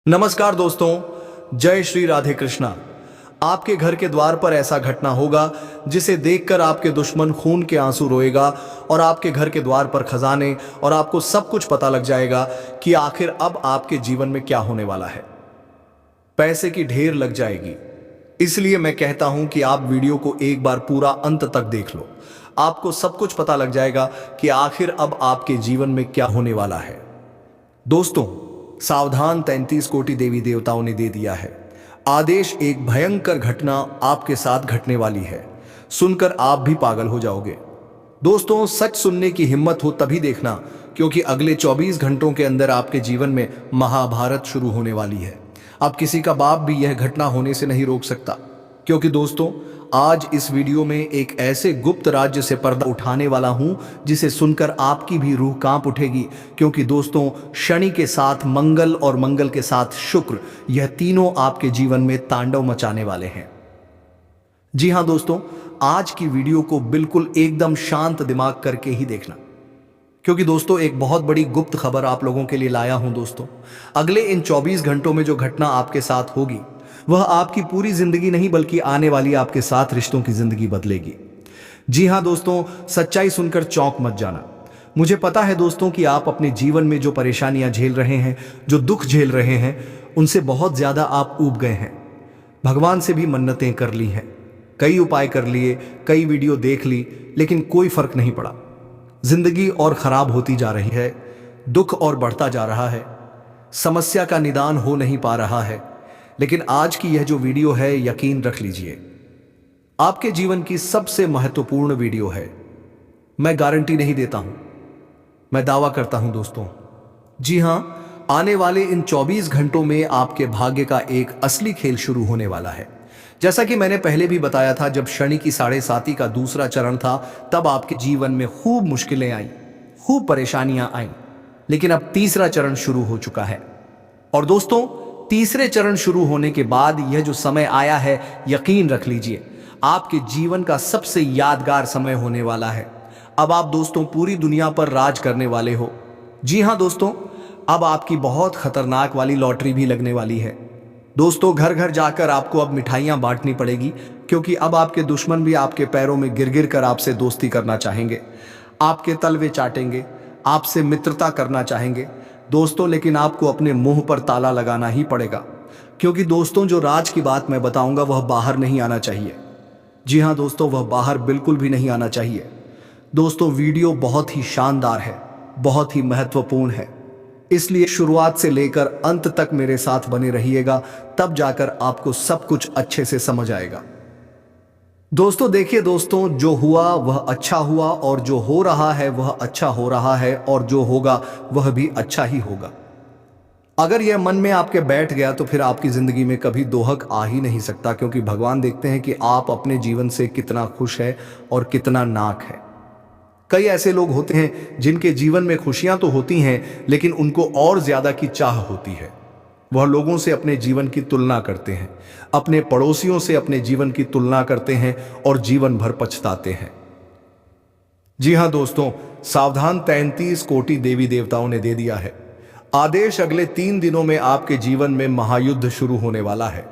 नमस्कार दोस्तों, जय श्री राधे कृष्णा। आपके घर के द्वार पर ऐसा घटना होगा जिसे देखकर आपके दुश्मन खून के आंसू रोएगा और आपके घर के द्वार पर खजाने और आपको सब कुछ पता लग जाएगा कि आखिर अब आपके जीवन में क्या होने वाला है। पैसे की ढेर लग जाएगी। इसलिए मैं कहता हूं कि आप वीडियो को एक बार पूरा अंत तक देख लो। आपको सब कुछ पता लग जाएगा कि आखिर अब आपके जीवन में क्या होने वाला है। दोस्तों, सावधान, 33 कोटि देवी देवताओं ने दे दिया है आदेश। एक भयंकर घटना आपके साथ घटने वाली है। सुनकर आप भी पागल हो जाओगे। दोस्तों, सच सुनने की हिम्मत हो तभी देखना, क्योंकि अगले 24 घंटों के अंदर आपके जीवन में महाभारत शुरू होने वाली है। अब किसी का बाप भी यह घटना होने से नहीं रोक सकता, क्योंकि दोस्तों, आज इस वीडियो में एक ऐसे गुप्त राज्य से पर्दा उठाने वाला हूं जिसे सुनकर आपकी भी रूह कांप उठेगी। क्योंकि दोस्तों, शनि के साथ मंगल और मंगल के साथ शुक्र, यह तीनों आपके जीवन में तांडव मचाने वाले हैं। जी हां दोस्तों, आज की वीडियो को बिल्कुल एकदम शांत दिमाग करके ही देखना, क्योंकि दोस्तों एक बहुत बड़ी गुप्त खबर आप लोगों के लिए लाया हूं। दोस्तों, अगले इन 24 घंटों में जो घटना आपके साथ होगी वह आपकी पूरी जिंदगी नहीं बल्कि आने वाली आपके साथ रिश्तों की जिंदगी बदलेगी। जी हां दोस्तों, सच्चाई सुनकर चौंक मत जाना। मुझे पता है दोस्तों कि आप अपने जीवन में जो परेशानियां झेल रहे हैं, जो दुख झेल रहे हैं, उनसे बहुत ज्यादा आप ऊब गए हैं। भगवान से भी मन्नतें कर ली हैं, कई उपाय कर लिए, कई वीडियो देख ली, लेकिन कोई फर्क नहीं पड़ा। जिंदगी और खराब होती जा रही है, दुख और बढ़ता जा रहा है, समस्या का निदान हो नहीं पा रहा है। लेकिन आज की यह जो वीडियो है, यकीन रख लीजिए, आपके जीवन की सबसे महत्वपूर्ण वीडियो है। मैं गारंटी नहीं देता हूं, मैं दावा करता हूं दोस्तों। जी हां, आने वाले इन 24 घंटों में आपके भाग्य का एक असली खेल शुरू होने वाला है। जैसा कि मैंने पहले भी बताया था, जब शनि की 7.5 का दूसरा चरण था, तब आपके जीवन में खूब मुश्किलें आई, खूब परेशानियां आई। लेकिन अब तीसरा चरण शुरू हो चुका है। और दोस्तों, तीसरे चरण शुरू होने के बाद यह जो समय आया है, यकीन रख लीजिए, आपके जीवन का सबसे यादगार समय होने वाला है। अब आप दोस्तों पूरी दुनिया पर राज करने वाले हो। जी हां दोस्तों, अब आपकी बहुत खतरनाक वाली लॉटरी भी लगने वाली है। दोस्तों, घर घर जाकर आपको अब मिठाइयां बांटनी पड़ेगी, क्योंकि अब आपके दुश्मन भी आपके पैरों में गिर गिर कर आपसे दोस्ती करना चाहेंगे, आपके तलवे चाटेंगे, आपसे मित्रता करना चाहेंगे दोस्तों। लेकिन आपको अपने मुंह पर ताला लगाना ही पड़ेगा, क्योंकि दोस्तों जो राज की बात मैं बताऊंगा वह बाहर नहीं आना चाहिए। जी हां दोस्तों, वह बाहर बिल्कुल भी नहीं आना चाहिए। दोस्तों, वीडियो बहुत ही शानदार है, बहुत ही महत्वपूर्ण है, इसलिए शुरुआत से लेकर अंत तक मेरे साथ बने रहिएगा, तब जाकर आपको सब कुछ अच्छे से समझ आएगा। दोस्तों देखिए दोस्तों, जो हुआ वह अच्छा हुआ, और जो हो रहा है वह अच्छा हो रहा है, और जो होगा वह भी अच्छा ही होगा। अगर यह मन में आपके बैठ गया तो फिर आपकी जिंदगी में कभी दोहक आ ही नहीं सकता, क्योंकि भगवान देखते हैं कि आप अपने जीवन से कितना खुश है और कितना नाक है। कई ऐसे लोग होते हैं जिनके जीवन में खुशियां तो होती हैं, लेकिन उनको और ज्यादा की चाह होती है। वह लोगों से अपने जीवन की तुलना करते हैं, अपने पड़ोसियों से अपने जीवन की तुलना करते हैं और जीवन भर पछताते हैं। जी हां दोस्तों, सावधान, 33 कोटि देवी देवताओं ने दे दिया है आदेश। अगले 3 दिनों में आपके जीवन में महायुद्ध शुरू होने वाला है।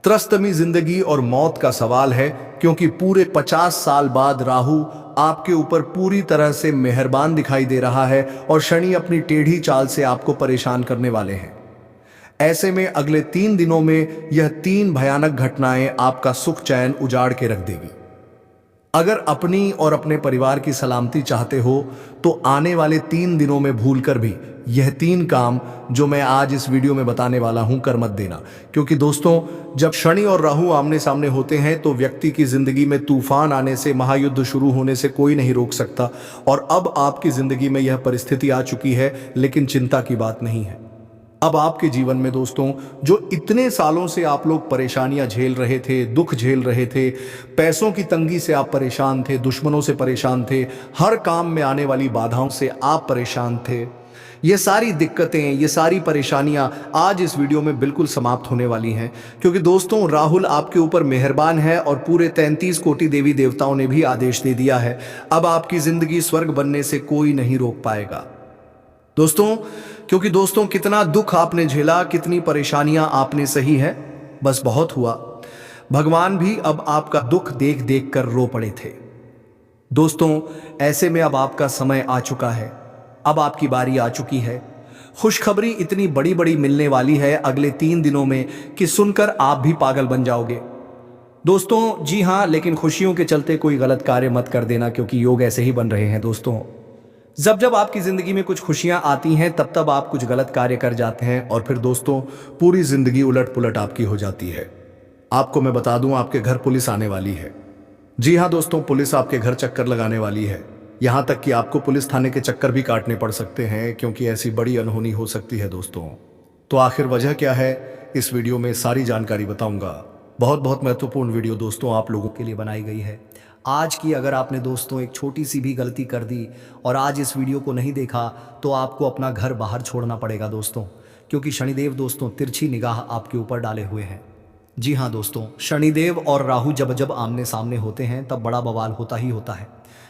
त्रस्तमी जिंदगी और मौत का सवाल है, क्योंकि पूरे 50 साल बाद राहु आपके ऊपर पूरी तरह से मेहरबान दिखाई दे रहा है, और शनि अपनी टेढ़ी चाल से आपको परेशान करने वाले हैं। ऐसे में अगले 3 दिनों में यह 3 भयानक घटनाएं आपका सुख चैन उजाड़ के रख देगी। अगर अपनी और अपने परिवार की सलामती चाहते हो तो आने वाले 3 दिनों में भूलकर भी यह 3 काम जो मैं आज इस वीडियो में बताने वाला हूं कर मत देना। क्योंकि दोस्तों, जब शनि और राहु आमने सामने होते हैं तो व्यक्ति की जिंदगी में तूफान आने से, महायुद्ध शुरू होने से कोई नहीं रोक सकता। और अब आपकी जिंदगी में यह परिस्थिति आ चुकी है, लेकिन चिंता की बात नहीं है। अब आपके जीवन में दोस्तों, जो इतने सालों से आप लोग परेशानियां झेल रहे थे, दुख झेल रहे थे, पैसों की तंगी से आप परेशान थे, दुश्मनों से परेशान थे, हर काम में आने वाली बाधाओं से आप परेशान थे, ये सारी दिक्कतें, ये सारी परेशानियां आज इस वीडियो में बिल्कुल समाप्त होने वाली हैं। क्योंकि दोस्तों, राहुल आपके ऊपर मेहरबान है और पूरे 33 कोटि देवी देवताओं ने भी आदेश दे दिया है। अब आपकी जिंदगी स्वर्ग बनने से कोई नहीं रोक पाएगा। दोस्तों, क्योंकि दोस्तों कितना दुख आपने झेला, कितनी परेशानियां आपने सही है, बस बहुत हुआ। भगवान भी अब आपका दुख देख देख कर रो पड़े थे। दोस्तों ऐसे में अब आपका समय आ चुका है, अब आपकी बारी आ चुकी है। खुशखबरी इतनी बड़ी बड़ी मिलने वाली है अगले 3 दिनों में कि सुनकर आप भी पागल बन जाओगे। दोस्तों जी हाँ, लेकिन खुशियों के चलते कोई गलत कार्य मत कर देना, क्योंकि योग ऐसे ही बन रहे हैं। दोस्तों जब जब आपकी जिंदगी में कुछ खुशियां आती हैं तब तब आप कुछ गलत कार्य कर जाते हैं और फिर दोस्तों पूरी जिंदगी उलट पुलट आपकी हो जाती है। आपको मैं बता दूं, आपके घर पुलिस आने वाली है। जी हाँ दोस्तों, पुलिस आपके घर चक्कर लगाने वाली है। यहां तक कि आपको पुलिस थाने के चक्कर भी काटने पड़ सकते हैं, क्योंकि ऐसी बड़ी अनहोनी हो सकती है दोस्तों। तो आखिर वजह क्या है, इस वीडियो में सारी जानकारी बताऊंगा। बहुत बहुत महत्वपूर्ण वीडियो दोस्तों आप लोगों के लिए बनाई गई है। आज की अगर आपने दोस्तों एक छोटी सी भी गलती कर दी और आज इस वीडियो को नहीं देखा तो आपको अपना घर बाहर छोड़ना पड़ेगा दोस्तों, क्योंकि शनिदेव दोस्तों तिरछी निगाह आपके ऊपर डाले हुए हैं। जी हाँ दोस्तों, शनिदेव और राहु जब जब आमने सामने होते हैं तब बड़ा बवाल होता ही होता है।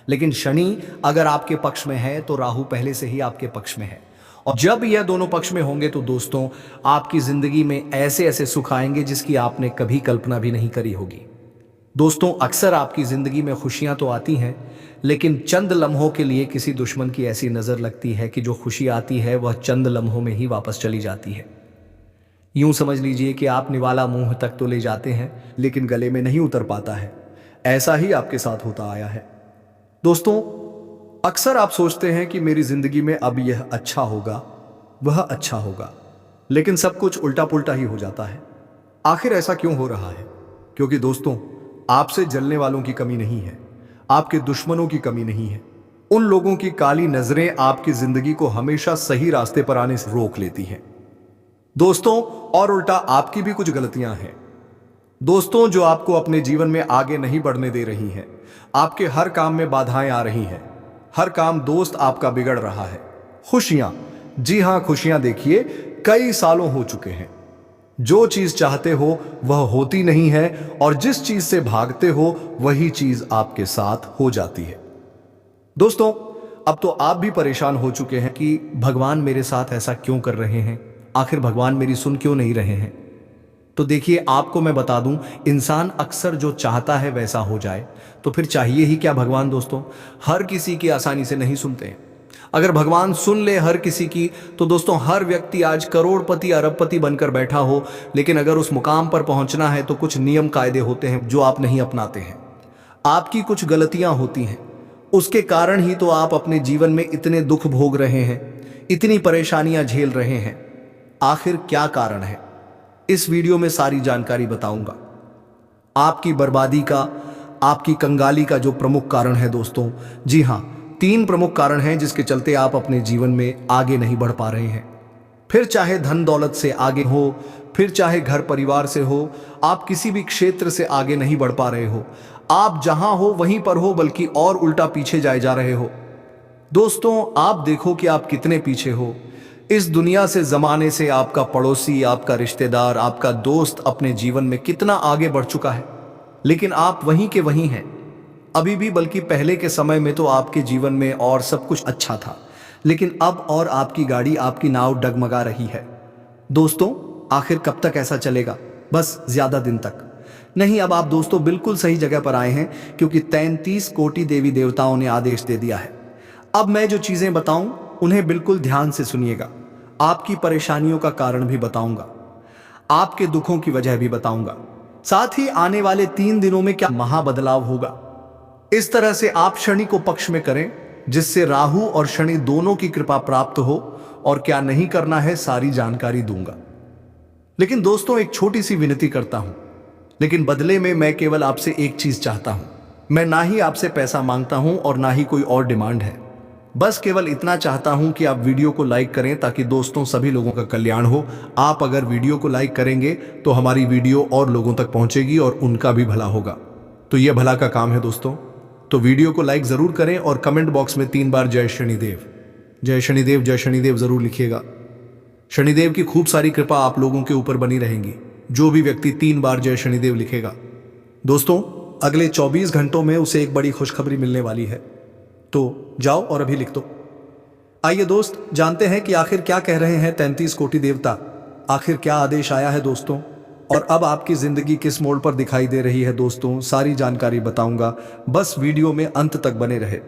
लेकिन शनि अगर आपके पक्ष में है तो राहु पहले से ही आपके पक्ष में है, और जब यह दोनों पक्ष में होंगे तो दोस्तों आपकी जिंदगी में ऐसे ऐसे सुख आएंगे जिसकी आपने कभी कल्पना भी नहीं करी होगी। दोस्तों अक्सर आपकी जिंदगी में खुशियां तो आती हैं, लेकिन चंद लम्हों के लिए किसी दुश्मन की ऐसी नजर लगती है कि जो खुशी आती है वह चंद लम्हों में ही वापस चली जाती है। यूं समझ लीजिए कि आप निवाला मुंह तक तो ले जाते हैं लेकिन गले में नहीं उतर पाता है। ऐसा ही आपके साथ होता आया है। दोस्तों अक्सर आप सोचते हैं कि मेरी जिंदगी में अब यह अच्छा होगा, वह अच्छा होगा, लेकिन सब कुछ उल्टा पुल्टा ही हो जाता है। आखिर ऐसा क्यों हो रहा है? क्योंकि दोस्तों आपसे जलने वालों की कमी नहीं है, आपके दुश्मनों की कमी नहीं है। उन लोगों की काली नजरें आपकी जिंदगी को हमेशा सही रास्ते पर आने से रोक लेती हैं दोस्तों, और उल्टा आपकी भी कुछ गलतियां हैं दोस्तों जो आपको अपने जीवन में आगे नहीं बढ़ने दे रही हैं। आपके हर काम में बाधाएं आ रही हैं, हर काम दोस्त आपका बिगड़ रहा है। खुशियां, जी हां खुशियां देखिए कई सालों हो चुके हैं। जो चीज चाहते हो वह होती नहीं है, और जिस चीज से भागते हो वही चीज आपके साथ हो जाती है। दोस्तों अब तो आप भी परेशान हो चुके हैं कि भगवान मेरे साथ ऐसा क्यों कर रहे हैं, आखिर भगवान मेरी सुन क्यों नहीं रहे हैं। तो देखिए आपको मैं बता दूं, इंसान अक्सर जो चाहता है वैसा हो जाए तो फिर चाहिए ही क्या भगवान। दोस्तों हर किसी की आसानी से नहीं सुनते हैं। अगर भगवान सुन ले हर किसी की तो दोस्तों हर व्यक्ति आज करोड़पति अरबपति बनकर बैठा हो, लेकिन अगर उस मुकाम पर पहुंचना है तो कुछ नियम कायदे होते हैं जो आप नहीं अपनाते हैं। आपकी कुछ गलतियां होती हैं, उसके कारण ही तो आप अपने जीवन में इतने दुख भोग रहे हैं, इतनी परेशानियां झेल रहे हैं। आखिर क्या कारण है, इस वीडियो में सारी जानकारी बताऊंगा। आपकी बर्बादी का, आपकी कंगाली का जो प्रमुख कारण है दोस्तों, जी हां 3 प्रमुख कारण हैं जिसके चलते आप अपने जीवन में आगे नहीं बढ़ पा रहे हैं। फिर चाहे धन दौलत से आगे हो, फिर चाहे घर परिवार से हो, आप किसी भी क्षेत्र से आगे नहीं बढ़ पा रहे हो। आप जहां हो वहीं पर हो, बल्कि और उल्टा पीछे जाए जा रहे हो। दोस्तों आप देखो कि आप कितने पीछे हो। इस दुनिया से, जमाने से आपका पड़ोसी, आपका रिश्तेदार, आपका दोस्त अपने जीवन में कितना आगे बढ़ चुका है, लेकिन आप वहीं के वहीं हैं अभी भी। बल्कि पहले के समय में तो आपके जीवन में और सब कुछ अच्छा था, लेकिन अब और आपकी गाड़ी, आपकी नाव डगमगा रही है। दोस्तों आखिर कब तक ऐसा चलेगा? बस ज्यादा दिन तक नहीं। अब आप दोस्तों बिल्कुल सही जगह पर आए हैं, क्योंकि 33 कोटि देवी देवताओं ने आदेश दे दिया है। अब मैं जो चीजें बताऊं उन्हें बिल्कुल ध्यान से सुनिएगा। आपकी परेशानियों का कारण भी बताऊंगा, आपके दुखों की वजह भी बताऊंगा, साथ ही आने वाले 3 दिनों में क्या महाबदलाव होगा। इस तरह से आप शनि को पक्ष में करें जिससे राहु और शनि दोनों की कृपा प्राप्त हो, और क्या नहीं करना है सारी जानकारी दूंगा। लेकिन दोस्तों एक छोटी सी विनती करता हूं, लेकिन बदले में मैं केवल आपसे एक चीज चाहता हूं। मैं ना ही आपसे पैसा मांगता हूं और ना ही कोई और डिमांड है। बस केवल इतना चाहता हूं कि आप वीडियो को लाइक करें ताकि दोस्तों सभी लोगों का कल्याण हो। आप अगर वीडियो को लाइक करेंगे तो हमारी वीडियो और लोगों तक पहुंचेगी और उनका भी भला होगा। तो यह भला का काम है दोस्तों। तो वीडियो को लाइक जरूर करें और कमेंट बॉक्स में 3 बार जय शनिदेव, जय शनिदेव, जय शनिदेव जरूर लिखिएगा। शनिदेव की खूब सारी कृपा आप लोगों के ऊपर बनी रहेंगी जो भी व्यक्ति 3 बार जय शनिदेव लिखेगा। दोस्तों अगले 24 घंटों में उसे एक बड़ी खुशखबरी मिलने वाली है, तो जाओ और अभी लिख दो। आइए दोस्त जानते हैं कि आखिर क्या कह रहे हैं 33 कोटि देवता। आखिर क्या आदेश आया है दोस्तों, और अब आपकी जिंदगी किस मोड़ पर दिखाई दे रही है दोस्तों, सारी जानकारी बताऊंगा। बस वीडियो में अंत तक बने रहे।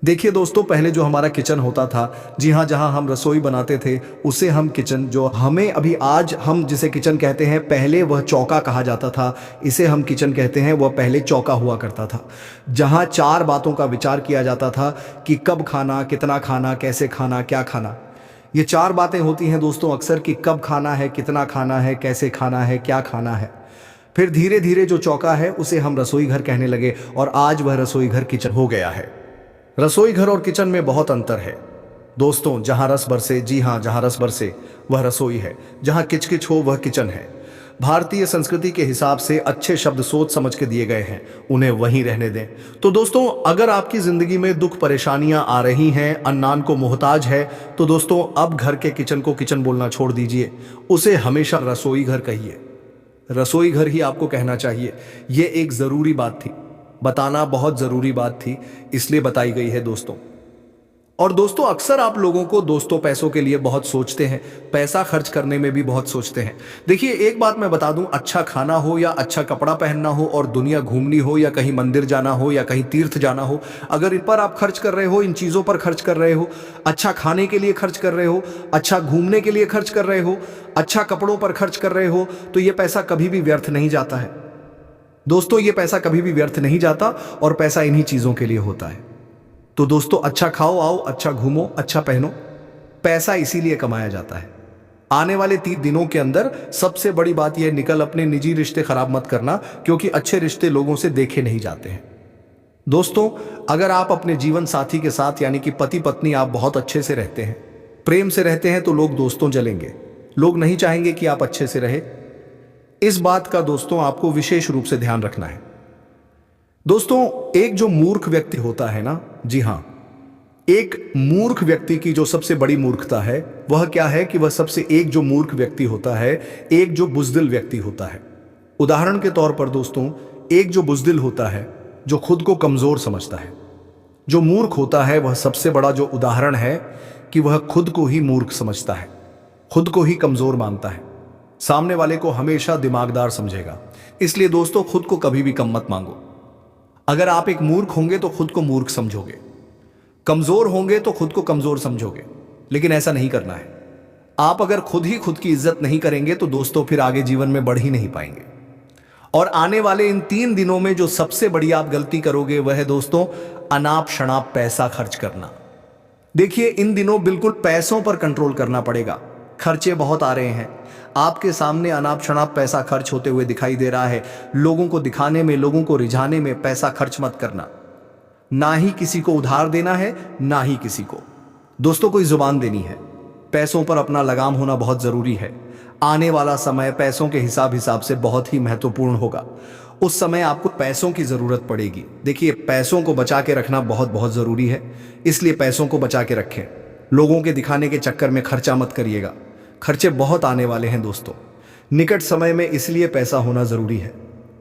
देखिए दोस्तों, पहले जो हमारा किचन होता था, जी हाँ, जहाँ हम रसोई बनाते थे उसे हम किचन, जो हमें अभी आज हम जिसे किचन कहते हैं, पहले वह चौका कहा जाता था। इसे हम किचन कहते हैं। वह पहले चौका हुआ करता था, जहाँ 4 बातों का विचार किया जाता था कि कब खाना, कितना खाना, कैसे खाना, क्या खाना। ये 4 बातें होती हैं दोस्तों अक्सर, कि कब खाना है, कितना खाना है, कैसे खाना है, क्या खाना है। फिर धीरे धीरे जो चौका है उसे हम रसोई घर कहने लगे, और आज वह रसोई घर किचन हो गया है। रसोई घर और किचन में बहुत अंतर है दोस्तों। जहां रस बरसे, जी हां, जहां रस बरसे वह रसोई है, जहां किचकिच हो वह किचन है। भारतीय संस्कृति के हिसाब से अच्छे शब्द सोच समझ के दिए गए हैं, उन्हें वहीं रहने दें। तो दोस्तों, अगर आपकी जिंदगी में दुख परेशानियां आ रही हैं, अन्नान को मोहताज है, तो दोस्तों अब घर के किचन को किचन बोलना छोड़ दीजिए, उसे हमेशा रसोई घर कहिए। रसोई घर ही आपको कहना चाहिए। ये एक जरूरी बात थी, बताना बहुत जरूरी बात थी, इसलिए बताई गई है दोस्तों। और दोस्तों, अक्सर आप लोगों को दोस्तों पैसों के लिए बहुत सोचते हैं, पैसा खर्च करने में भी बहुत सोचते हैं। देखिए, एक बात मैं बता दूं, अच्छा खाना हो या अच्छा कपड़ा पहनना हो और दुनिया घूमनी हो या कहीं मंदिर जाना हो या कहीं तीर्थ जाना हो, अगर इन पर आप खर्च कर रहे हो, इन चीज़ों पर खर्च कर रहे हो, अच्छा खाने के लिए खर्च कर रहे हो, अच्छा घूमने के लिए खर्च कर रहे हो, अच्छा कपड़ों पर खर्च कर रहे हो, तो ये पैसा कभी भी व्यर्थ नहीं जाता है दोस्तों। ये पैसा कभी भी व्यर्थ नहीं जाता, और पैसा इन्हीं चीज़ों के लिए होता है। तो दोस्तों, अच्छा खाओ, आओ, अच्छा घूमो, अच्छा पहनो। पैसा इसीलिए कमाया जाता है। आने वाले 3 दिनों के अंदर सबसे बड़ी बात यह निकल, अपने निजी रिश्ते खराब मत करना, क्योंकि अच्छे रिश्ते लोगों से देखे नहीं जाते हैं दोस्तों। अगर आप अपने जीवन साथी के साथ, यानी कि पति पत्नी, आप बहुत अच्छे से रहते हैं, प्रेम से रहते हैं, तो लोग दोस्तों जलेंगे। लोग नहीं चाहेंगे कि आप अच्छे से रहे। इस बात का दोस्तों आपको विशेष रूप से ध्यान रखना है दोस्तों। एक जो मूर्ख व्यक्ति होता है ना, जी हां, एक मूर्ख व्यक्ति की जो सबसे बड़ी मूर्खता है वह क्या है, कि वह सबसे एक जो मूर्ख व्यक्ति होता है, एक जो बुज़दिल व्यक्ति होता है। उदाहरण के तौर पर दोस्तों, एक जो बुज़दिल होता है, जो खुद को कमजोर समझता है। जो मूर्ख होता है वह सबसे बड़ा जो उदाहरण है कि वह खुद को ही मूर्ख समझता है, खुद को ही कमजोर मानता है, सामने वाले को हमेशा दिमागदार समझेगा। इसलिए दोस्तों, खुद को कभी भी कम मत मांगो। अगर आप एक मूर्ख होंगे तो खुद को मूर्ख समझोगे, कमजोर होंगे तो खुद को कमजोर समझोगे, लेकिन ऐसा नहीं करना है। आप अगर खुद ही खुद की इज्जत नहीं करेंगे तो दोस्तों फिर आगे जीवन में बढ़ ही नहीं पाएंगे। और आने वाले इन 3 दिनों में जो सबसे बड़ी आप गलती करोगे वह है दोस्तों, अनाप शनाप पैसा खर्च करना। देखिए, इन दिनों बिल्कुल पैसों पर कंट्रोल करना पड़ेगा। खर्चे बहुत आ रहे हैं, आपके सामने अनाप शनाप पैसा खर्च होते हुए दिखाई दे रहा है। लोगों को दिखाने में, लोगों को रिझाने में पैसा खर्च मत करना। ना ही किसी को उधार देना है, ना ही किसी को दोस्तों कोई जुबान देनी है। पैसों पर अपना लगाम होना बहुत जरूरी है। आने वाला समय पैसों के हिसाब से बहुत ही महत्वपूर्ण होगा। उस समय आपको पैसों की जरूरत पड़ेगी। देखिए, पैसों को बचा के रखना बहुत बहुत जरूरी है, इसलिए पैसों को बचा के रखें। लोगों के दिखाने के चक्कर में खर्चा मत करिएगा। खर्चे बहुत आने वाले हैं दोस्तों, निकट समय में, इसलिए पैसा होना जरूरी है।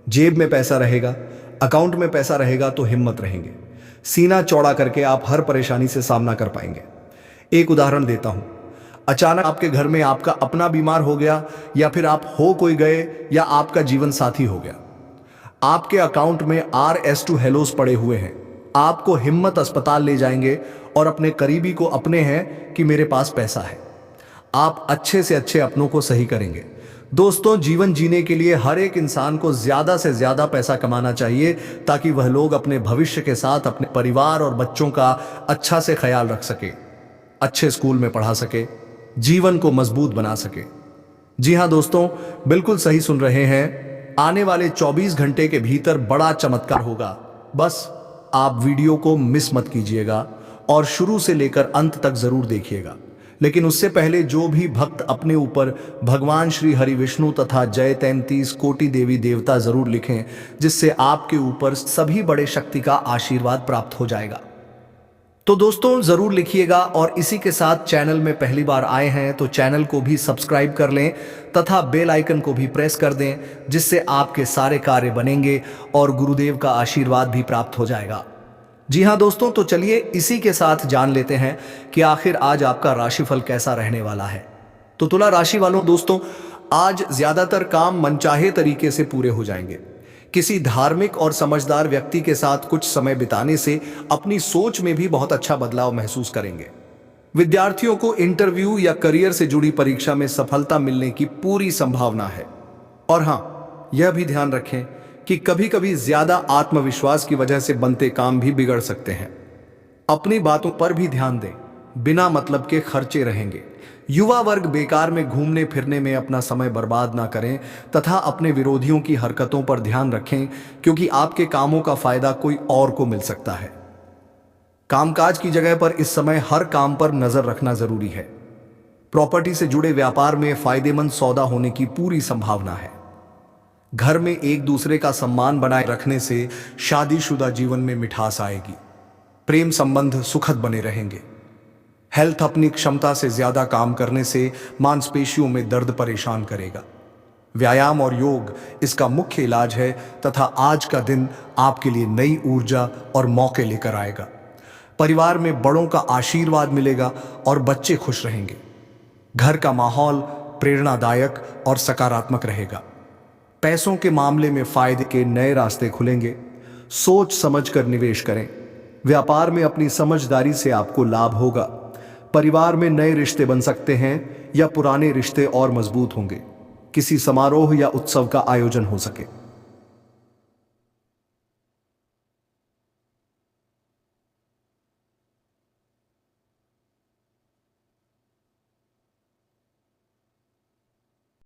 जेब में पैसा रहेगा, अकाउंट में पैसा रहेगा तो हिम्मत रहेंगे। सीना चौड़ा करके आप हर परेशानी से सामना कर पाएंगे। एक उदाहरण देता हूं, अचानक आपके घर में आपका अपना बीमार हो गया, या फिर आप हो कोई गए, या आपका जीवन साथी हो गया। आपके अकाउंट में RS2 हेलोस पड़े हुए हैं। आपको हिम्मत अस्पताल ले जाएंगे और अपने करीबी को अपने हैं कि मेरे पास पैसा है। आप अच्छे से अच्छे अपनों को सही करेंगे। दोस्तों, जीवन जीने के लिए हर एक इंसान को ज्यादा से ज्यादा पैसा कमाना चाहिए, ताकि वह लोग अपने भविष्य के साथ अपने परिवार और बच्चों का अच्छा से ख्याल रख सके, अच्छे स्कूल में पढ़ा सके, जीवन को मजबूत बना सके। जी हां दोस्तों, बिल्कुल सही सुन रहे हैं। आने वाले 24 घंटे के भीतर बड़ा चमत्कार होगा। बस आप वीडियो को मिस मत कीजिएगा और शुरू से लेकर अंत तक जरूर देखिएगा। लेकिन उससे पहले जो भी भक्त अपने ऊपर भगवान श्री हरि विष्णु तथा जय 33 कोटि देवी देवता जरूर लिखें, जिससे आपके ऊपर सभी बड़े शक्ति का आशीर्वाद प्राप्त हो जाएगा। तो दोस्तों जरूर लिखिएगा, और इसी के साथ चैनल में पहली बार आए हैं तो चैनल को भी सब्सक्राइब कर लें तथा बेल आइकन को भी प्रेस कर दें, जिससे आपके सारे कार्य बनेंगे और गुरुदेव का आशीर्वाद भी प्राप्त हो जाएगा। जी हाँ दोस्तों, तो चलिए इसी के साथ जान लेते हैं कि आखिर आज आपका राशिफल कैसा रहने वाला है। तो तुला राशि वालों दोस्तों, आज ज्यादातर काम मनचाहे तरीके से पूरे हो जाएंगे। किसी धार्मिक और समझदार व्यक्ति के साथ कुछ समय बिताने से अपनी सोच में भी बहुत अच्छा बदलाव महसूस करेंगे। विद्यार्थियों को इंटरव्यू या करियर से जुड़ी परीक्षा में सफलता मिलने की पूरी संभावना है। और हाँ, यह भी ध्यान रखें कि कभी कभी ज्यादा आत्मविश्वास की वजह से बनते काम भी बिगड़ सकते हैं। अपनी बातों पर भी ध्यान दें, बिना मतलब के खर्चे रहेंगे। युवा वर्ग बेकार में घूमने फिरने में अपना समय बर्बाद ना करें तथा अपने विरोधियों की हरकतों पर ध्यान रखें, क्योंकि आपके कामों का फायदा कोई और को मिल सकता है। कामकाज की जगह पर इस समय हर काम पर नजर रखना जरूरी है। प्रॉपर्टी से जुड़े व्यापार में फायदेमंद सौदा होने की पूरी संभावना है। घर में एक दूसरे का सम्मान बनाए रखने से शादीशुदा जीवन में मिठास आएगी। प्रेम संबंध सुखद बने रहेंगे। हेल्थ अपनी क्षमता से ज्यादा काम करने से मांसपेशियों में दर्द परेशान करेगा। व्यायाम और योग इसका मुख्य इलाज है तथा आज का दिन आपके लिए नई ऊर्जा और मौके लेकर आएगा। परिवार में बड़ों का आशीर्वाद मिलेगा और बच्चे खुश रहेंगे। घर का माहौल प्रेरणादायक और सकारात्मक रहेगा। पैसों के मामले में फायदे के नए रास्ते खुलेंगे। सोच समझकर निवेश करें। व्यापार में अपनी समझदारी से आपको लाभ होगा। परिवार में नए रिश्ते बन सकते हैं या पुराने रिश्ते और मजबूत होंगे। किसी समारोह या उत्सव का आयोजन हो सके।